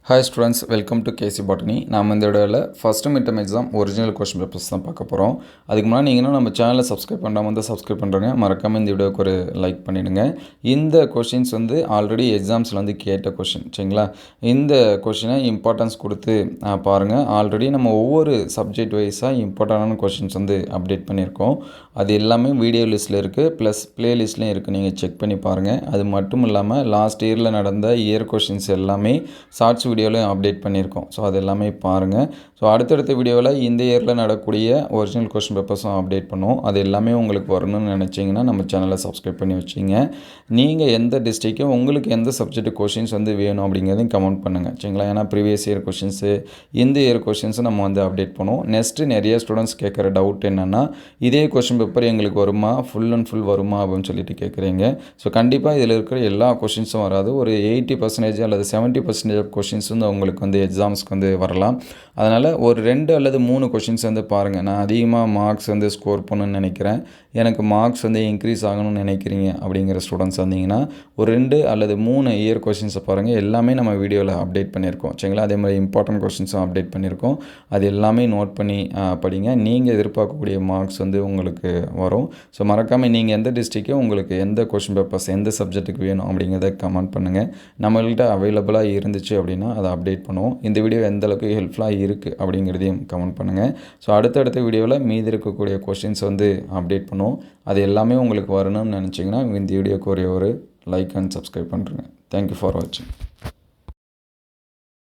Hi students, welcome to KC Botany. நாம் இந்த வீடியோவில் first midterm exam original question papers தான் பார்க்க போகிறோம். அதுக்கு முன்னாடி நீங்கள் நம்ம சேனலை சப்ஸ்கிரைப் பண்ணாமல் வந்து சப்ஸ்கிரைப் பண்ணுறங்க, மறக்காமல் இந்த வீடியோக்கு ஒரு லைக் பண்ணிவிடுங்க. இந்த கொஷின்ஸ் வந்து ஆல்ரெடி எக்ஸாம்ஸில் வந்து கேட்ட கொஷின், சரிங்களா? இந்த கொஷினை இம்பார்ட்டன்ஸ் கொடுத்து பாருங்கள். ஆல்ரெடி நம்ம ஒவ்வொரு சப்ஜெக்ட் வைஸாக இம்பார்ட்டண்டான கொஷின்ஸ் வந்து அப்டேட் பண்ணியிருக்கோம். அது எல்லாமே வீடியோ லிஸ்ட்டில் இருக்குது, ப்ளஸ் ப்ளேலிஸ்ட்லேயும் இருக்குது. நீங்கள் செக் பண்ணி பாருங்கள். அது மட்டும் இல்லாமல் லாஸ்ட் இயரில் நடந்த இயர் கொஷின்ஸ் எல்லாமே ஷார்ட்ஸ் வீடியோவில் அப்டேட் பண்ணியிருக்கோம். ஸோ அது எல்லாமே பாருங்கள். ஸோ அடுத்தடுத்த வீடியோவில் இந்த இயரில் நடக்கக்கூடிய ஒரிஜினல் கொஸ்டின் பேப்பர்ஸும் அப்டேட் பண்ணுவோம். அது எல்லாமே உங்களுக்கு வரணும்னு நினச்சிங்கன்னா நம்ம சேனலை சப்ஸ்கிரைப் பண்ணி வச்சிங்க. நீங்கள் எந்த டிஸ்ட்ரிக்டும் உங்களுக்கு எந்த சப்ஜெக்ட் கொஷின்ஸ் வந்து வேணும் அப்படிங்கிறதையும் கமெண்ட் பண்ணுங்கள், சரிங்களா? ஏன்னா ப்ரீவியஸ் இயர் கொஷின்ஸு, இந்த இயர் கொஷின்ஸும் நம்ம வந்து அப்டேட் பண்ணுவோம். நெக்ஸ்ட்டு நிறைய ஸ்டூடெண்ட்ஸ் கேட்குற டவுட் என்னென்னா, இதே கொஷின் பேப்பர் எங்களுக்கு வருமா, ஃபுல் அண்ட் ஃபுல் வருமா அப்படின்னு சொல்லிட்டு கேட்குறீங்க. ஸோ கண்டிப்பாக இதில் இருக்கிற எல்லா கொஷின்ஸும் வராது. ஒரு 80% அல்லது 70% ஆஃப் கொஷின்ஸ் வந்து உங்களுக்கு வந்து எக்ஸாம்ஸ்க்கு வந்து வரலாம். அதனால் ஒரு 2 அல்லது 3 கொஷின்ஸ் வந்து பாருங்கள். நான் அதிகமாக மார்க்ஸ் வந்து ஸ்கோர் பண்ணணும்னு நினைக்கிறேன், எனக்கு மார்க்ஸ் வந்து இன்க்ரீஸ் ஆகணும்னு நினைக்கிறீங்க அப்படிங்கிற ஸ்டூடெண்ட்ஸ் வந்தீங்கன்னா ஒரு 2 அல்லது 3 இயர் கொஷின்ஸை பாருங்கள். எல்லாமே நம்ம வீடியோவில் அப்டேட் பண்ணியிருக்கோம், சரிங்களா? அதே மாதிரி இம்பார்ட்டன்ட் கொஷின்ஸும் அப்டேட் பண்ணியிருக்கோம். அது எல்லாமே நோட் பண்ணி படிங்க. நீங்கள் எதிர்பார்க்கக்கூடிய மார்க்ஸ் வந்து உங்களுக்கு வரும். ஸோ மறக்காமல் நீங்கள் எந்த டிஸ்ட்ரிக்டும் உங்களுக்கு எந்த கொஷின் பேப்பர்ஸ் எந்த சப்ஜெக்ட்டுக்கு வேணும் அப்படிங்கிறத கமெண்ட் பண்ணுங்கள். நம்மள்கிட்ட அவைலபிளாக இருந்துச்சு அப்படின்னா அதை அப்டேட் பண்ணுவோம். இந்த வீடியோ எந்த அளவுக்கு ஹெல்ப்ஃபுல்லாக இருக்குது அப்படிங்கிறதையும் கமெண்ட் பண்ணுங்கள். ஸோ அடுத்தடுத்த வீடியோவில் மீதி இருக்கக்கூடிய கொஷின்ஸ் வந்து அப்டேட் பண்ணுவோம். அது எல்லாமே உங்களுக்கு வரணும்னு நினச்சிங்கன்னா இந்த வீடியோக்கு ஒரே ஒரு லைக் அண்ட் சப்ஸ்கிரைப் பண்ணுறேங்க. தேங்க்யூ ஃபார் வாட்சிங்.